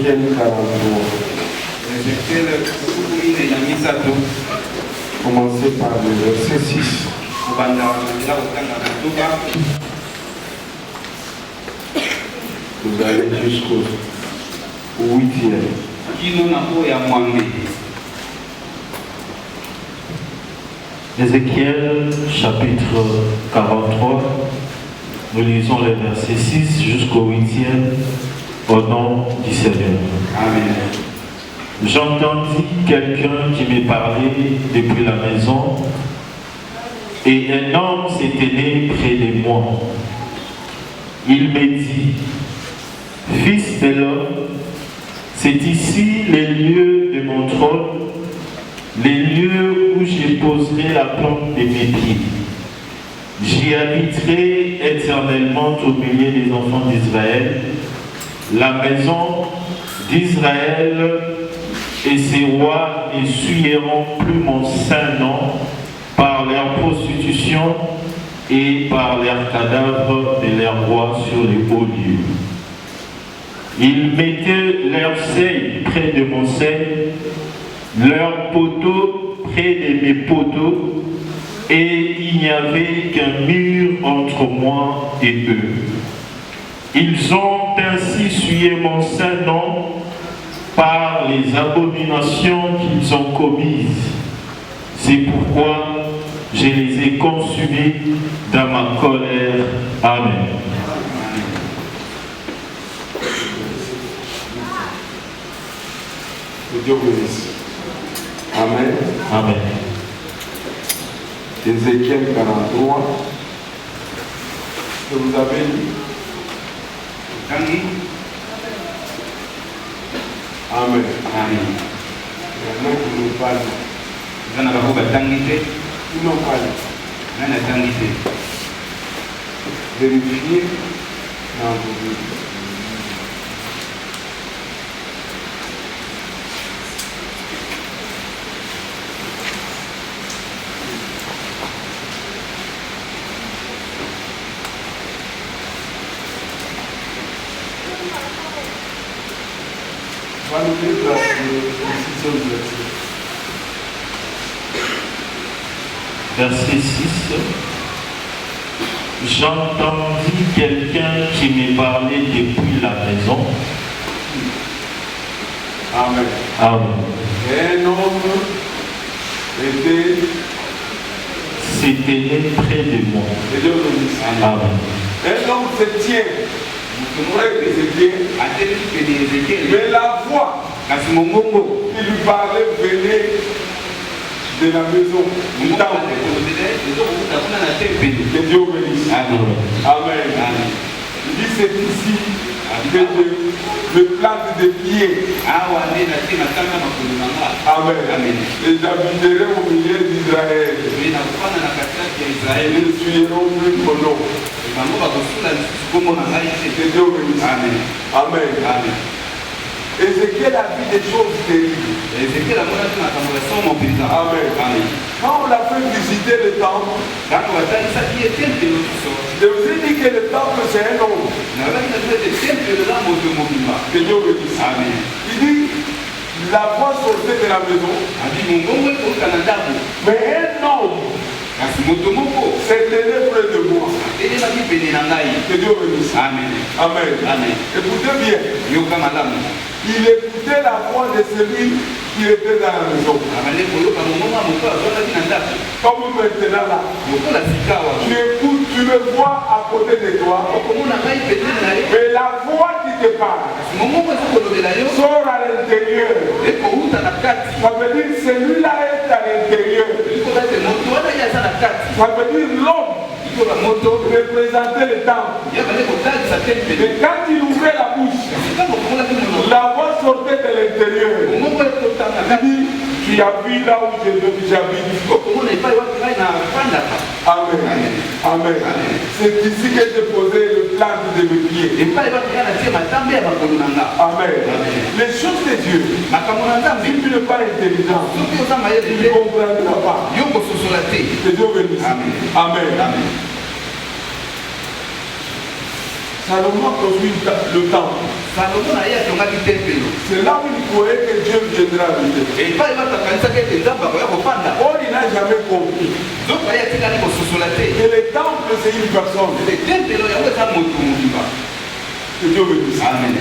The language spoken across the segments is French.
Ézéchiel 43. Commencez par le verset 6. Vous allez jusqu'au 8e. Ézéchiel chapitre 43, nous lisons les versets 6 jusqu'au 8e au nom du Seigneur. Amen. J'entendis quelqu'un qui me parlait depuis la maison, et un homme s'est tenu près de moi. Il me dit, fils de l'homme, c'est ici les lieux de mon trône, les lieux où je poserai la plante de mes pieds. J'y habiterai éternellement au milieu des enfants d'Israël. La maison d'Israël et ses rois ne souilleront plus mon saint nom par leur prostitution et par leurs cadavres de leurs rois sur les hauts lieux. Ils mettaient leur seuil près de mon seuil, leurs poteaux près de mes poteaux, et il n'y avait qu'un mur entre moi et eux. Ils ont ainsi souillé mon saint nom par les abominations qu'ils ont commises. C'est pourquoi je les ai consumés dans ma colère. Amen. Que Dieu vous bénisse. Amen. Amen. Ézéchiel 43. Que vous avez lu? Amen. Amen. Maintenant, vous nous parlez. Vous n'avez pas parlé. Vérifiez dans vos vies. On va nous lire le 6e verset. Verset 6. J'entendis quelqu'un qui me parlait depuis la maison. Amen. Amen. Un homme était C'était près de moi. Amen. Un homme se tient près d'Ézéchiel, mais la voix qui lui parlait venait de la maison du temple. Que Dieu bénisse. Amen. Amen. Il dit c'est ici que je plante des pieds. Amen. Et j'habiterai au milieu d'Israël. Ils ne suivront plus mon nom. Que Dieu bénisse. Amen. Amen. Ézéchiel a vu des choses terribles. Amen. Quand on l'a fait visiter le temple, je vous ai dit que le temple c'est un homme. Que Dieu bénisse. Amen. Il dit, la voix sortait de la maison, mais un homme s'est tenu près de moi. Que Dieu bénisse. Amen. Amen. Écoutez bien. Il écoutait la voix de celui qui était dans la maison. Comme maintenant là, tu écoutes, tu le vois à côté de toi, mais la voix qui te parle sort à l'intérieur. Ça veut dire celui-là est à l'intérieur. Ça veut dire l'homme représentait le temple. Mais quand il ouvrait la bouche, la voix sortait de l'intérieur. Il dit, tu as vu là où j'habite. Amen. Amen. C'est ici que j'ai posé le plan de mes pieds. Amen. Les choses de Dieu, si tu n'es pas intelligent, tu ne comprendras pas. Que Dieu bénisse. Amen. Amen. Salomon construit le temple. C'est là où il croyait que Dieu viendra habiter. Or, il n'a jamais compris que le temple, c'est une personne. Que Dieu bénisse. Amen.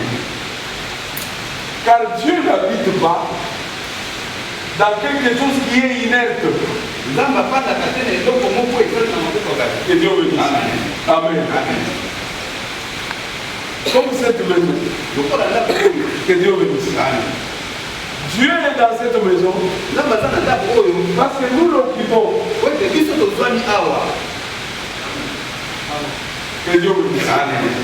Car Dieu n'habite pas dans quelque chose qui est inerte. Que Dieu bénisse. Amen. Amen. Comme cette maison. Que Dieu bénisse. Dieu est dans cette maison. Parce que nous l'occupons. Que Dieu bénisse. Amen.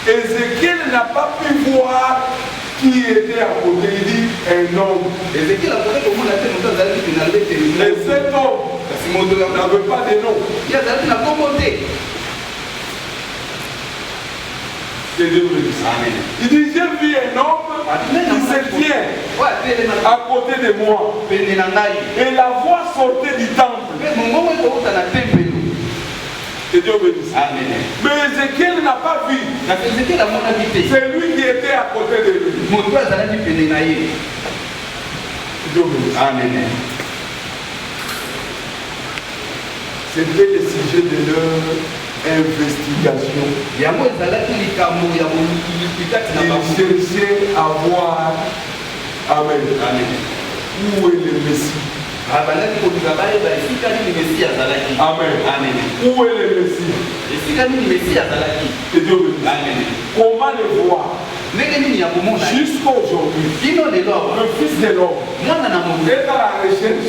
Ézéchiel n'a pas pu voir qui était à côté. Il dit un homme. Et cet homme n'avait pas de nom. Il dit, j'ai vu un homme qui se tient à côté de moi. Et la voix sortait du temple. Que Dieu bénisse. Amen. Mais Ézéchiel n'a pas vu. C'est lui qui était à côté de lui. Dieu bénisse. Amen. C'était le sujet de leur investigation. Il cherchait à voir. Amen. Amen. Où est le Messie? Amen. Amen. Où est le Messie? Que Dieu bénisse. Amen. Comment le voir? Jusqu'à aujourd'hui, le Fils de l'homme est à la recherche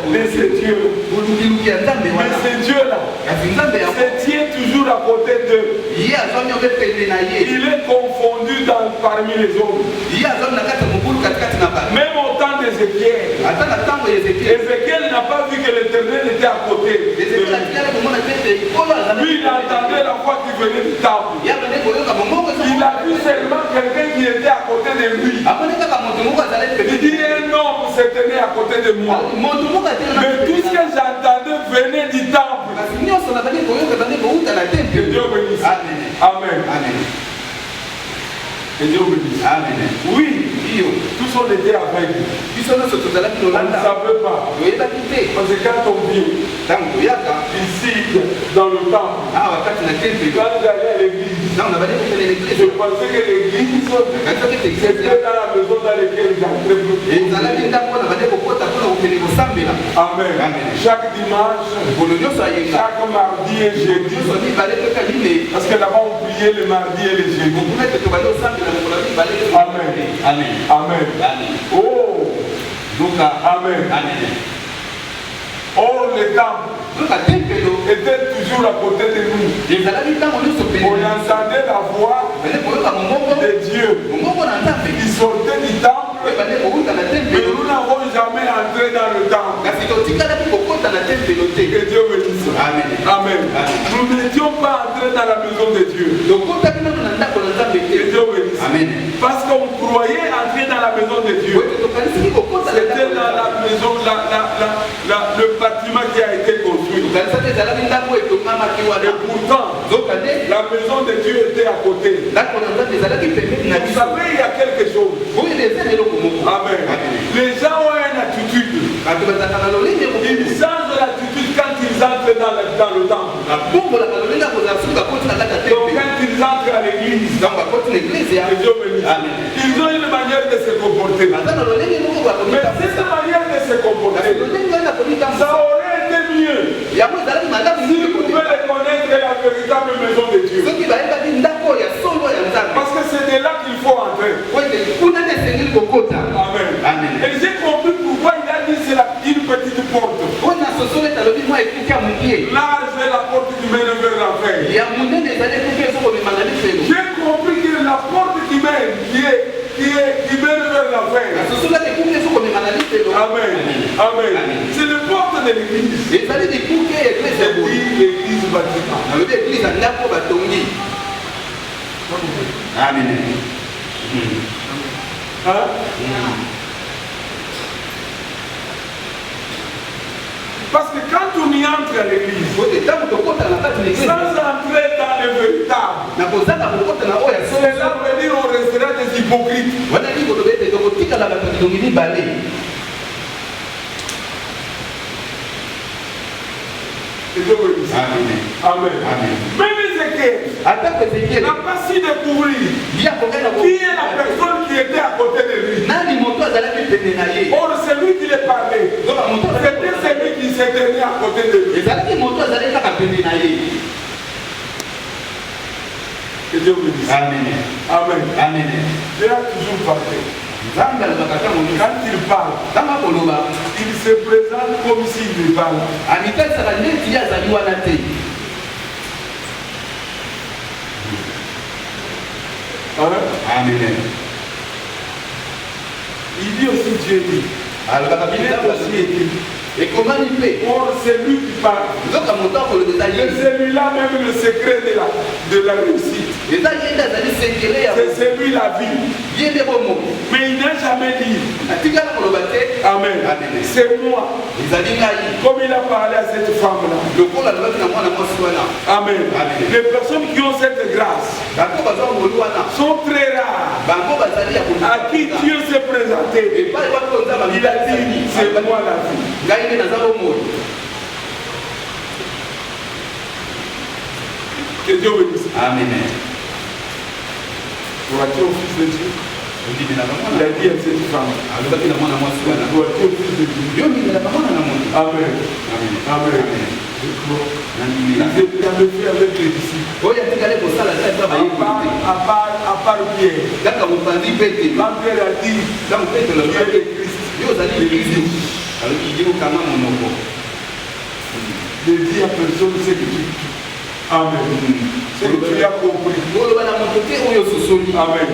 de ce Dieu. Mais ce Dieu-là se tient toujours à côté d'eux. Il est confondu parmi les hommes. Même au temps d'Ézéchiel, Ézéchiel n'a pas vu que l'Éternel était à côté. Lui, il entendait la voix qui venait du temple. Il a vu seulement quelqu'un qui était à côté de lui. Il dit un homme se tenait à côté de moi. Mais tout ce que j'entendais venait du temple. Que Dieu bénisse. Amen. Amen. Que Dieu bénisse. Amen. Oui, tous on était avec. On ne savait pas. Parce que quand on vient ici dans le temple, quand j'allais à l'église, je pensais que l'église c'était dans la maison dans laquelle j'entrais. Amen. Chaque dimanche, chaque mardi et jeudi, parce que là-bas on priait le mardi et le jeudi. Amen. Amen. Amen. Oh. Amen. Amen. Or, le temple était toujours à côté de nous. On entendait la voix de Dieu qui sortait du temple, mais nous n'avons jamais entré dans le temple. Que Dieu bénisse. Amen. Amen. Nous n'étions pas entrés dans la maison de Dieu. Que Dieu bénisse. Amen. Parce qu'on croyait entrer dans la maison de Dieu. C'était dans la maison, le bâtiment qui a été construit. Et pourtant, la maison de Dieu était à côté. Vous savez, il y a quelque chose. Amen. Les gens ont une attitude. Ils changent l'attitude quand ils entrent dans le temple. Donc quand ils entrent à l'église, ils ont une manière de se comporter. Mais cette manière de se comporter, ça aurait été mieux s'ils pouvaient reconnaître la véritable maison de Dieu. Parce que c'est de là qu'il faut entrer. Amen. Amen. Et j'ai compris pourquoi il a dit c'est une petite porte. Large est la porte qui mène vers l'enfer. J'ai compris que la porte qui mène, qui mène vers l'enfer. Amen. Amen. C'est la porte de l'église. C'est l'église bâtiment. Amen. Hein? Parce que quand on y entre à l'église, sans entrer dans le véritable, cela veut dire on restera des hypocrites. Amen. Amen. Même Ézéchiel n'a pas su découvrir qui est la personne qui était à côté de lui. Or, celui qui le parlait, c'était celui qui s'est tenu à côté de lui. Que Dieu vous dise. Amen. Amen. Amen. Dieu a toujours parlé. Quand il parle, il se présente comme s'il parle. Amen. Il dit aussi Dieu dit. Il est aussi écrit. Et comment il fait? Or, c'est lui qui parle. C'est celui-là même le secret de la réussite. C'est celui la vie. Mais il n'a jamais dit. Amen. C'est moi. Comme il a parlé à cette femme-là. Amen. Les personnes qui ont cette grâce sont très rares. À qui Dieu s'est présenté. Il a dit, c'est moi la vie. Que Dieu vous dise. Amen. Vois-tu au Fils de Dieu? Il a dit à cette femme. Vois-tu au Fils de Dieu? Amen. Amen. Il avait fait avec les disciples. À part Pierre. Quand Pierre a dit, tu es le Christ. Ne dis à personne ce que tu dis. Amen. C'est que tu as compris. Amen.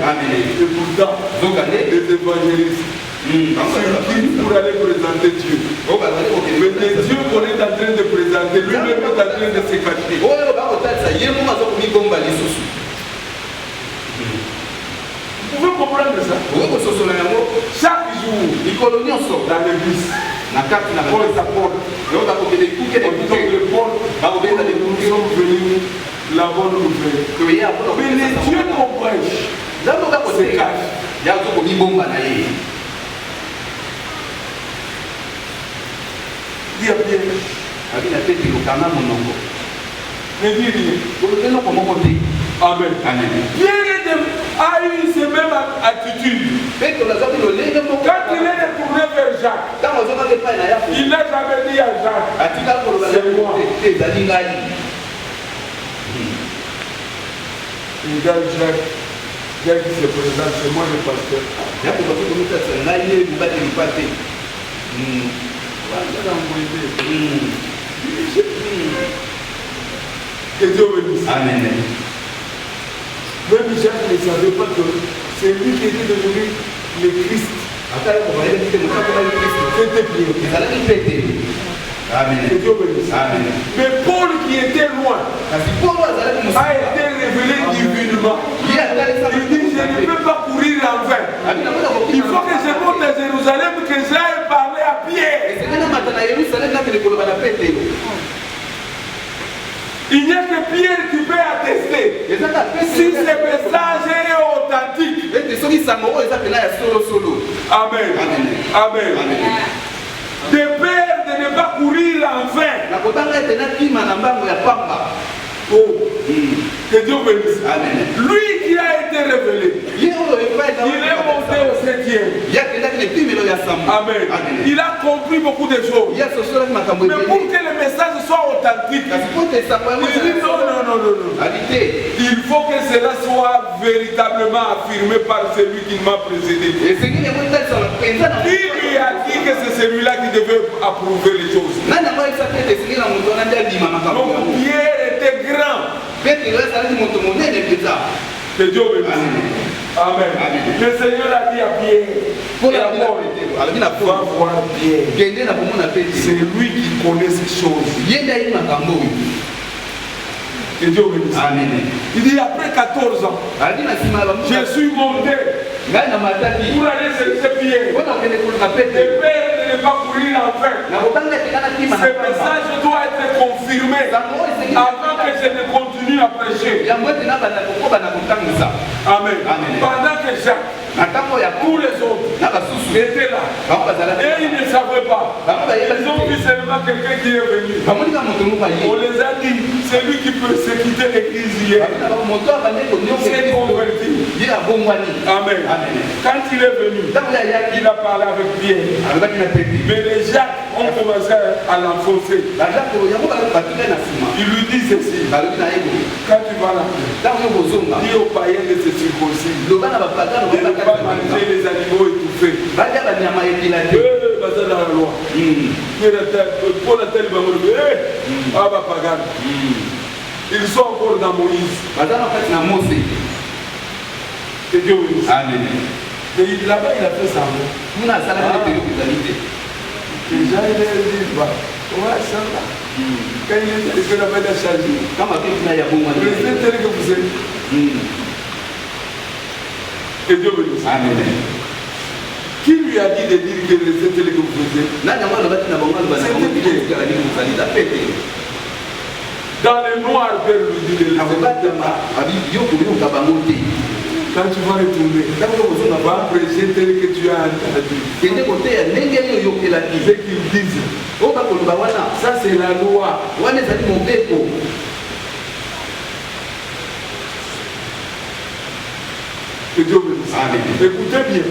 Et pourtant, les évangélistes, pour aller présenter Dieu. Mais Dieu qu'on est en train de présenter, lui-même est en train de se cacher. Vous pouvez comprendre ça? Chaque jour, dans l'église, on s'apporte. On toque les portes. Nous sommes venus la bonne nouvelle. Mais les dieux qu'on prêche se cachent. Dis à Pierre. Ne dis rien. Amen. Pierre a eu cette même attitude. Quand il est retourné vers Jacques, il n'a jamais dit à Jacques, c'est moi. Il regarde Jacques, Jacques se présente, c'est moi le pasteur. Que Dieu me dise. Amen. Même Jacques ne savait pas que c'est lui qui était devenu le Christ. C'était Pierre. Amen. Que Dieu me dise. Amen. Mais Paul qui était loin a été révélé divinement. Il dit, je ne peux pas courir en vain. Il faut que je monte à Jérusalem, que j'aille parler à Pierre. Il n'y a que Pierre qui peut attester si ce message est authentique. Amen. Amen. De peur de ne pas courir en vain. Oh, que Dieu bénisse. Lui qui a été révélé, il est monté au 7e. Amen. Il a compris beaucoup de choses. Mais pour que le message soit authentique, il dit non. Il faut que cela soit véritablement affirmé par celui qui m'a précédé. Qui lui a dit que c'est celui-là qui devait approuver les choses? Donc Pierre était grand. Que Dieu bénisse. Amen. Le Seigneur a dit à Pierre, va voir Pierre. C'est lui qui connaît ces choses. Que Dieu bénisse. Amen. Il dit après 14 ans, je suis monté pour aller chercher Pierre. Le père de ne pas courir en vain. Ce message doit être confirmé avant que je ne continue à prêcher. Amen. Pendant que Jacques, tous les autres étaient là, et ils ne savaient pas. Ils ont vu seulement quelqu'un qui est venu. On les a dit, c'est lui qui peut se quitter l'église hier. C'est converti. Amen. Quand il est venu, il a parlé avec Pierre. Mais les Jacques ont commencé à l'enfoncer. Il lui dit ceci. Quand tu vas là, dis aux païens de se circoncire. De ne pas manger les animaux étouffés. Dans la loi. Ils sont encore dans Moïse. Que Dieu bénisse. Amen. Et là-bas, il a fait ça. Déjà, il a dit, ouais, ça va. Quand il est que la veille a changé. Restez tel que vous êtes. Que Dieu bénisse. Amen. Qui lui a dit de dire que restez tel que vous êtes? Dans le noir, Père lui dit de quand tu vas retourner, tu vas prêcher tel que tu as entendu. Ce qu'ils disent, ça c'est la loi. Que Dieu bénisse. Écoutez bien.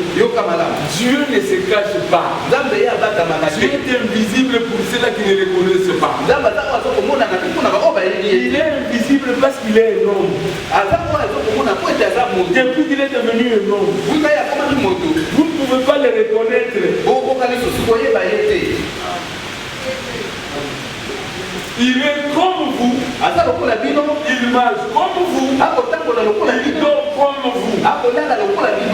Dieu ne se cache pas. Dieu est invisible pour ceux-là qui ne le connaissent pas. Il est invisible parce qu'il est un homme. Depuis qu'il est devenu un homme, vous ne pouvez pas le reconnaître. Il est comme vous, il marche comme vous, il dort comme vous.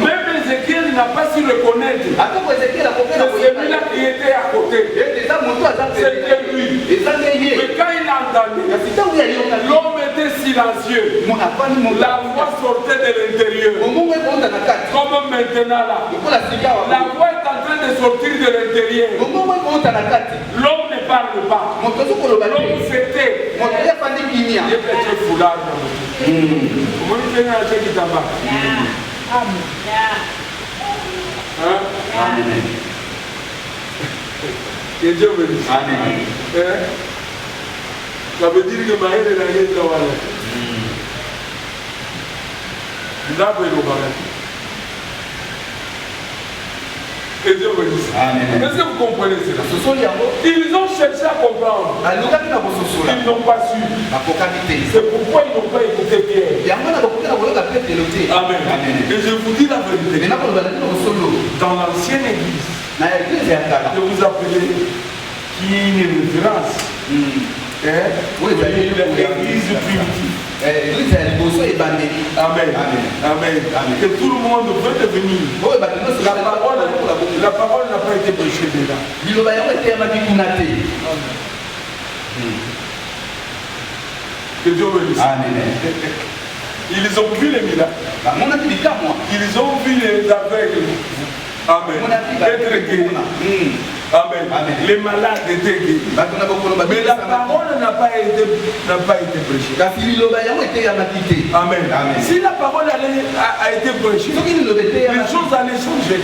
Même Ézéchiel n'a pas su reconnaître. C'est celui-là qui était à côté. C'était lui. Mais quand il a entendu, l'homme était silencieux. La voix sortait de l'intérieur. Comme maintenant là. La voix est en train de sortir de l'intérieur. L'homme ne parle pas. L'homme c'était. Il est peut-être foulard. Comment il fait un chèque qui t'en va? Amen. Que Dieu bénisse. Amen. Ça veut dire que Maël est là. Que Dieu bénisse. Est-ce que vous comprenez cela? Ils ont cherché à comprendre. Ils n'ont pas su. C'est pourquoi ils n'ont pas écouté Pierre. Amen. Et je vous dis la vérité. Dans l'ancienne église, je vous appelais qui est une référence. L'église primitive. Amen. Amen. Que tout le monde veut devenir. La parole n'a pas été prêchée déjà. Que Dieu bénisse. Ils ont vu les miracles. Ils ont vu les aveugles. Amen. Être guéris. Amen. Les malades étaient guéris. Mais la parole n'a pas été prêchée. Amen. Si la parole a été prêchée, les choses allaient changer.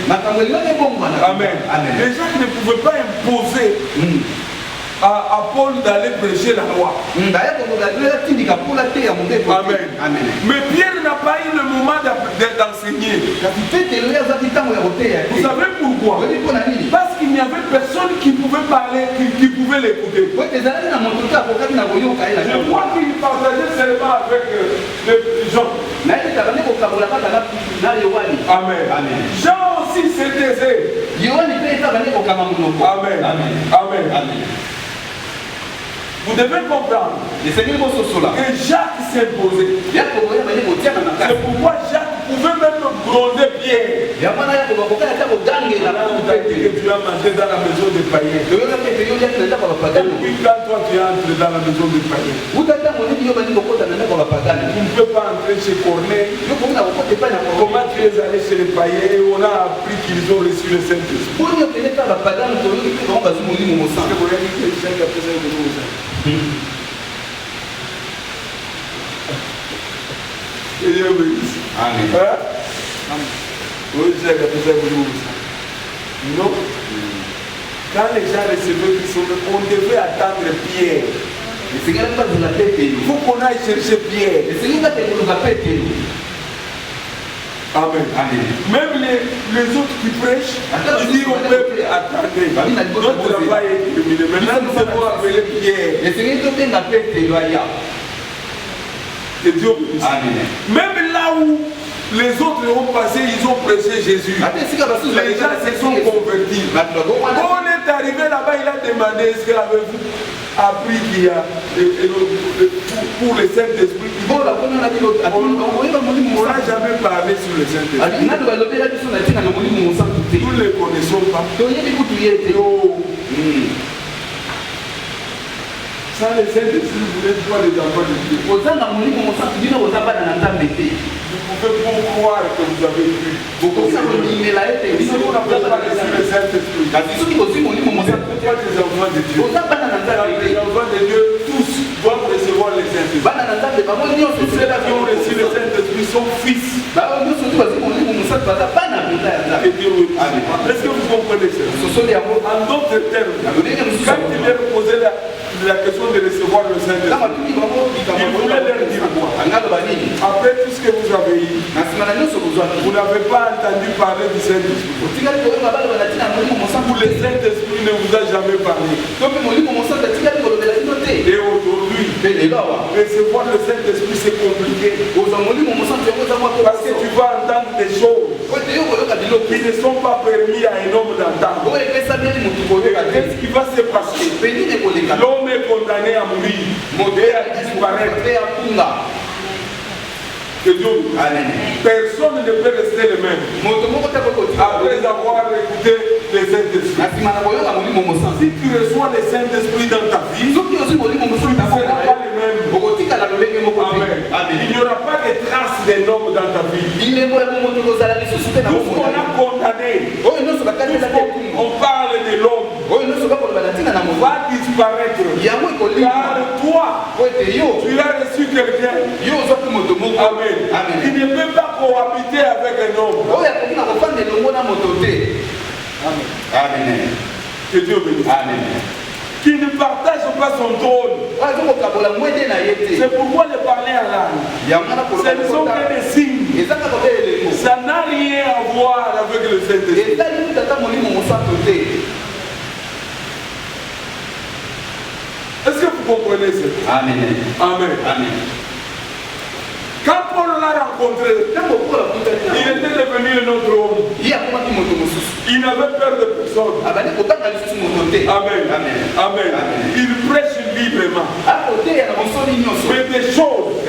Amen. Les gens ne pouvaient pas imposer à Paul d'aller prêcher la loi. Amen. Mais Pierre n'a pas eu le moment d'enseigner. Vous savez pourquoi? Parce qu'il n'y avait personne qui pouvait parler, qui pouvait l'écouter. Je crois qu'il partageait seulement avec les gens. Amen. Jean aussi s'est taisé. Amen. Amen. Vous devez comprendre que Jacques s'est posé. C'est pourquoi Jacques pouvait même gronder Pierre. Tu as mangé dans la maison des païens. Depuis quand toi tu entres dans la maison des païens? Tu ne peux pas entrer chez Corneille. Comment tu es allé chez les païens et on a appris qu'ils ont reçu le Saint-Esprit? Amen. Non. Quand les gens recevaient Christ, on devait attendre Pierre. Il faut qu'on aille chercher Pierre. Amen. Amen. Même les autres qui prêchent, ils disent au peuple, attendez, notre travail est terminé. Maintenant, nous devons appeler Pierre. Que Dieu bénisse. Amen. Même là où les autres ont passé, ils ont prêché Jésus. Les gens se sont convertis. Quand on est arrivé là-bas, il a demandé, est-ce que avez-vous appris qu'il y a pour le Saint-Esprit? On n'a jamais parlé sur le Saint-Esprit. Nous ne le connaissons pas. Sans le Saint-Esprit, vous n'êtes pas les enfants de Dieu. Vous pouvez croire que vous avez cru. Si vous n'avez pas reçu le Saint-Esprit, vous n'êtes pas des enfants de Dieu. Les enfants de Dieu, tous doivent recevoir le Saint-Esprit. Tous ceux-là qui ont reçu le Saint-Esprit sont fils. Est-ce que vous comprenez ça? En d'autres termes, quand il est posé la question de recevoir le Saint-Esprit, il voulait leur dire quoi? Après tout ce que vous avez eu, vous n'avez pas entendu parler du Saint-Esprit. Ou le Saint-Esprit ne vous a jamais parlé. Et aujourd'hui, recevoir le Saint-Esprit c'est compliqué. Parce que tu vas entendre des choses qui ne sont pas permis à un homme d'entendre. Qu'est-ce qui va se passer? L'homme est condamné à mourir, et à disparaître. Que Dieu, personne ne peut rester le même après avoir écouté les Saint-Esprit. Si tu reçois les Saint-Esprit dans ta vie, tu ne seras pas le même. Amen. Il n'y aura pas de traces d'un homme dans ta vie. Tout ce qu'on a condamné, on parle de l'homme, va disparaître. Car toi, tu as reçu quelqu'un. Amen. Il ne peut pas cohabiter avec un homme. Amen. Que Dieu bénisse. Amen. Qui ne partage pas son trône. C'est pourquoi le parler à l'âme. Ce ne sont que des signes. Ça n'a rien à voir avec le Saint-Esprit. Est-ce que vous comprenez ça? Amen. Amen. Amen. Quand Paul l'a rencontré, il était devenu un autre homme. Il n'avait peur de personne. Amen. Amen. Amen. Il prêche librement. Mais des choses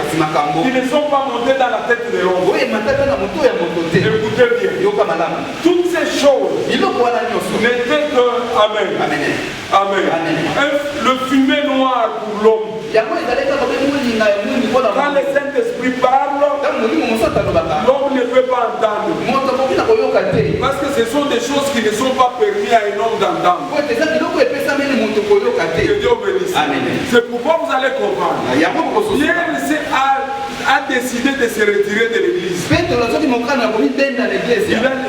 qui ne sont pas montées dans la tête de l'homme. Écoutez bien. Toutes ces choses n'étaient que Amen. Amen. Le fumet noir pour l'homme. Quand le Saint-Esprit parle, l'homme ne peut pas entendre. Parce que ce sont des choses qui ne sont pas permises à un homme d'entendre. Que Dieu bénisse. C'est pourquoi vous allez comprendre. Pierre a décidé de se retirer de l'église.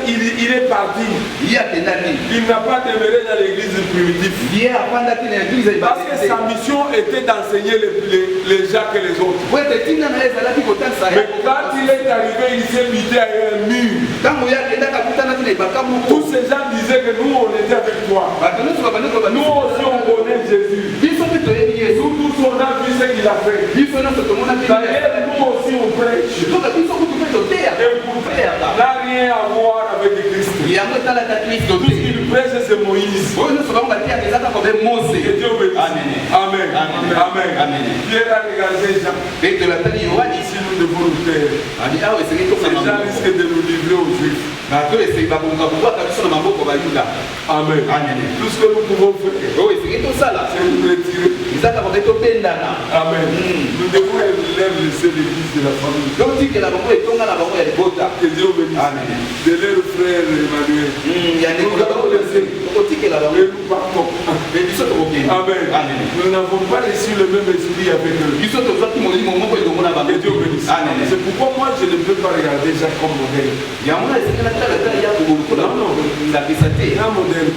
Il est parti. Il n'a pas demeuré dans l'église primitive. Parce que sa mission était d'enseigner les gens que les autres. Mais quand il est arrivé, il s'est mis à un mur. Tous ces gens disaient que nous on était avec toi. Nous aussi on connaît Jésus. Nous tous on a vu ce qu'il a fait. D'ailleurs nous aussi on prêche. Et pour n'a rien à voir avec Christ. Tout ce qu'il prêche c'est Moïse. Que Dieu bénisse. Amen. Amen. Amen. Amen. Amen. Pierre a regardé Jean. Si nous devons nous taire, Jean risque de nous livrer aux Juifs. Amen. Tout ce que nous pouvons faire, c'est nous retirer. Amen. Nous devons laisser l'église de la famille. Que Dieu bénisse. De leur frère Emmanuel. Nous l'avons laissé. Et nous partons. Amen. Nous n'avons pas reçu le même esprit avec eux. Que Dieu bénisse. C'est pourquoi moi je ne peux pas regarder ça comme modèle. Non. Il y a un modèle.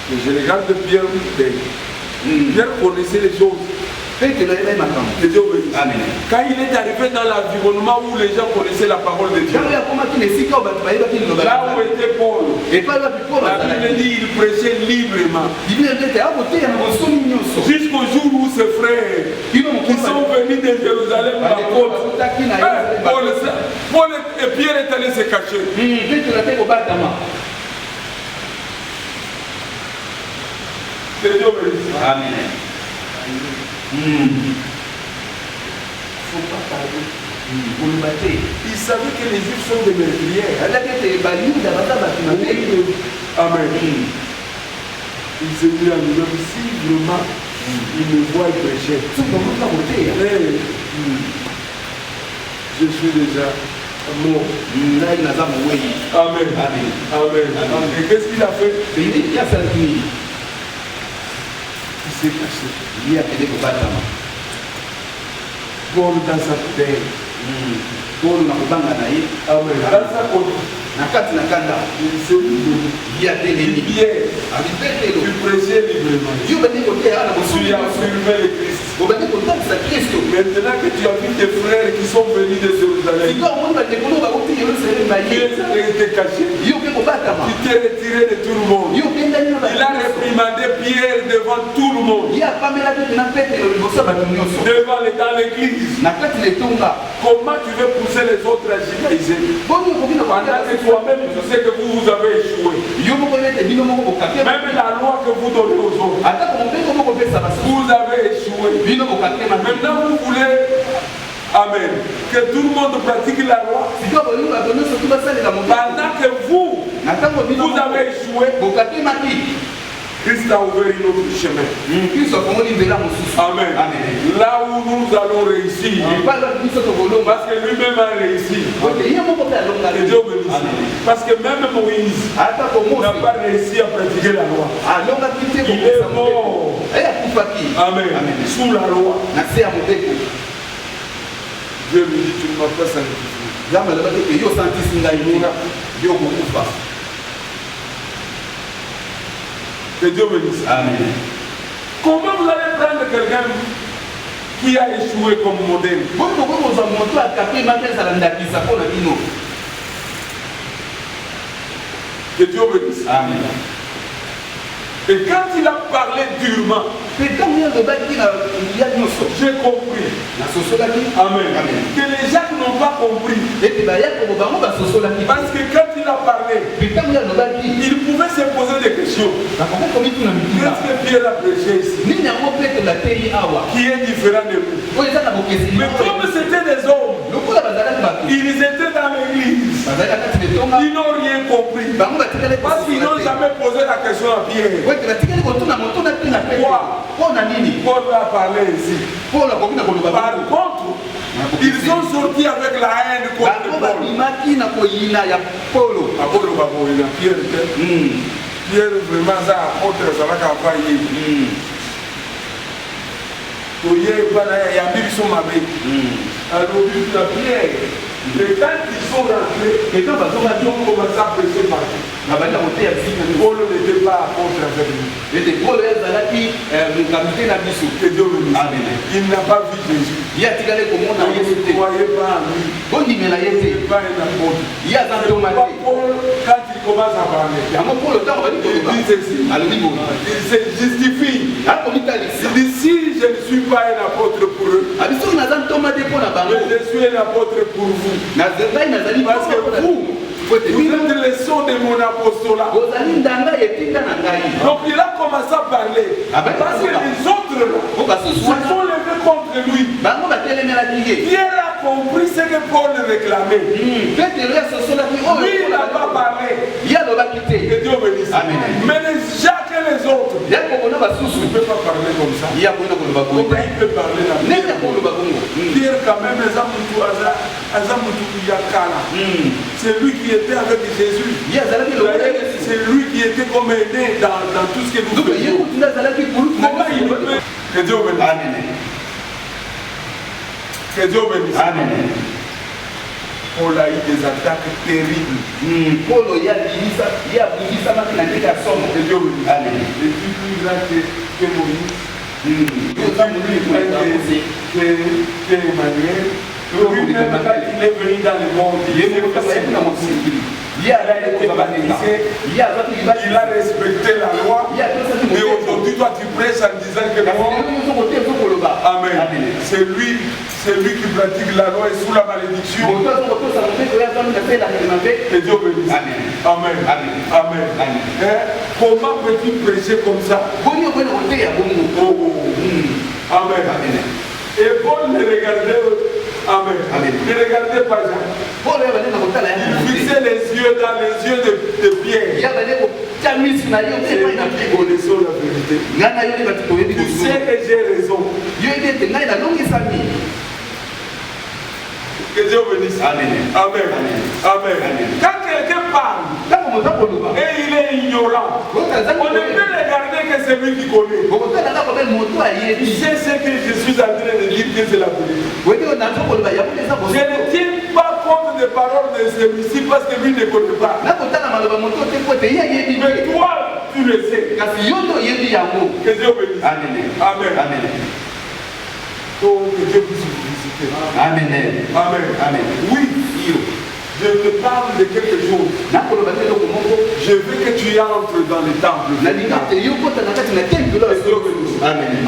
Mais je regarde Pierre. Pierre connaissait les choses. Que Dieu bénisse. Quand il est arrivé dans l'environnement où les gens connaissaient la parole de Dieu, là où était Paul, la Bible dit qu'il prêchait librement. Jusqu'au jour où ses frères qui sont venus de Jérusalem à la côte, Paul et Pierre est allé se cacher. Que Dieu bénisse. Amen. Faut pas parler. Il savait que les Juifs sont des meurtrières. Amen. Il s'est dit à lui-même, si vraiment il me voit prêcher, je suis déjà mort. Amen. Amen. Et qu'est-ce qu'il a fait? Il s'est caché. Paul dans sa terre. Paul n'a pas gagné. Amen. Dans sa côte. Il s'est libéré. Pierre, tu prêchais librement. Tu as affirmé le Christ. Maintenant que tu as vu tes frères qui sont venus de Jérusalem, tu es été caché. Tu t'es retiré de tout le monde. Il a réprimandé Pierre devant tout le monde. Devant dans l'église. Comment tu veux pousser les autres à judaïser? Pendant que toi-même tu sais que vous avez échoué. Même la loi que vous donnez aux autres, vous avez échoué. Maintenant vous voulez, amen, que tout le monde pratique la loi. Pendant que vous avez échoué, Christ a ouvert une autre chemin. Amen. Là où nous allons réussir, parce que lui-même a réussi. Que Dieu bénisse. Parce que même Moïse n'a pas réussi à pratiquer la loi. Il est mort. Amen. Sous la loi. Dieu lui dit, tu ne m'as pas sanctifié. Que Dieu bénisse. Amen. Comment vous allez prendre quelqu'un qui a échoué comme modèle? Que Dieu bénisse. Amen. Et quand il a parlé durement, j'ai compris. Amen. Que les gens n'ont pas compris. Parce que quand il a parlé, il pouvait se poser des questions. Qu'est-ce que Pierre a prêché ici? Qui est différent de nous. Mais comme c'était des hommes, ils étaient dans l'église. Ils n'ont rien compris. Parce qu'ils n'ont jamais posé la question à Pierre. Paul a parlé ici. Par contre, ils sont sortis avec la haine contre Paul. Pierre vraiment ça apôtre ça va campagne. Alors Pierre, et quand ils sont rentrés, ils ont commencé à prêcher partout. Paul n'était pas apôtre avec nous. Que Dieu bénisse. Il n'a pas vu Jésus. Il ne croyait pas en lui. Il n'était pas un apôtre. Paul, quand il commence à parler, il dit ceci. Il se justifie. Il dit si je ne suis pas un apôtre pour eux, mais je suis un apôtre pour vous. Parce que vous êtes le son de mon apostolat. Donc il a commencé à parler. Parce que les autres là, se sont levés contre lui. Pierre a compris ce que Paul réclamait. Lui, il n'a pas parlé. Que Dieu bénisse. Mais Jacques et les autres, il ne peut pas parler comme ça. Comment il peut parler là? Pierre quand même, c'est lui qui était avec Jésus. C'est lui qui était comme aidé dans tout ce que vous faites. Que Dieu bénisse. Que Dieu bénisse. Amen. Paul a eu des attaques terribles. Paul a eu des attaques terribles. Que Dieu bénisse. Amen. Et puis plus grand que Moïse. Que Emmanuel. Il est venu dans le monde. Il a été baptisé, il a respecté la loi. Mais aujourd'hui, toi, tu prêches en disant que non. Amen. C'est lui qui pratique la loi et sous la malédiction. Que Dieu bénisse. Amen. Amen. Comment peux-tu prêcher comme ça? Amen. Et Paul le regardait. Amen. Ne regardez pas Jean. Il fixait les yeux dans les yeux de Pierre. Nous connaissons la vérité. Tu sais que j'ai raison. Que Dieu bénisse. Amen. Quand quelqu'un parle et il est ignorant, on ne peut regarder que c'est lui qui connaît. Il sait ce que je suis en train de dire, que c'est la vérité. Je ne tiens pas compte des paroles de celui-ci parce que lui ne connaît pas. Mais toi, tu le sais. Que Dieu bénisse. Amen. Oh, que Dieu puisse vous visiter. Amen. Oui, je te parle de quelque chose. Je veux que tu entres dans le temple. Amen.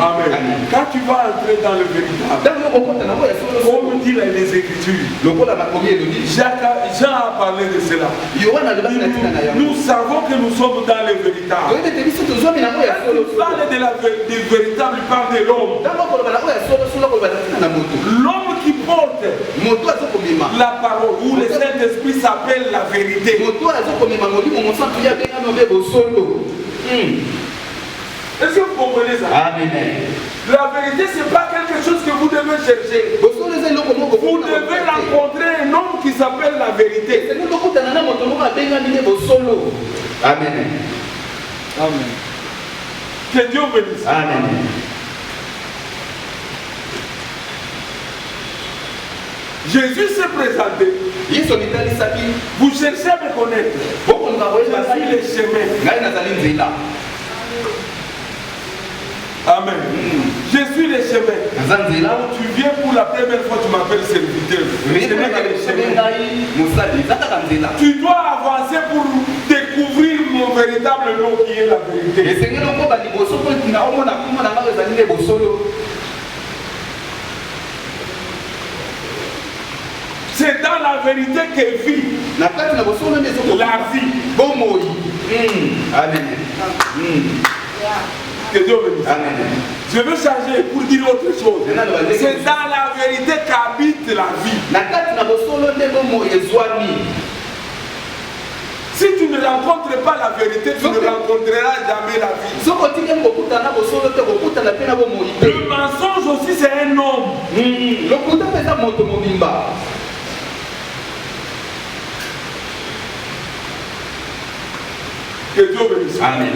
Quand tu vas entrer dans le véritable, comme dit les Écritures, Jean a parlé de cela. Nous savons que nous sommes dans le véritable. Quand tu parles du véritable, il parle de l'homme. L'homme qui porte la parole, ou le Saint-Esprit s'appelle la vérité. Est-ce que vous comprenez ça? Amen. La vérité, ce n'est pas quelque chose que vous devez chercher. Vous devez rencontrer un homme qui s'appelle la vérité. Amen. Que Dieu bénisse. Amen. Jésus s'est présenté. Vous cherchez à me connaître. Je suis le chemin. Amen. Je suis le chemin. Quand tu viens pour la première fois, tu m'appelles serviteur. Tu dois avancer pour découvrir mon véritable nom qui est la vérité. C'est dans la vérité que vit la vie. Amen. Que Dieu bénisse. Je veux changer pour dire autre chose. C'est dans la vérité qu'habite la vie. Si tu ne rencontres pas la vérité, tu ne rencontreras jamais la vie. Le mensonge aussi, c'est un homme. Que Dieu bénisse. Amen.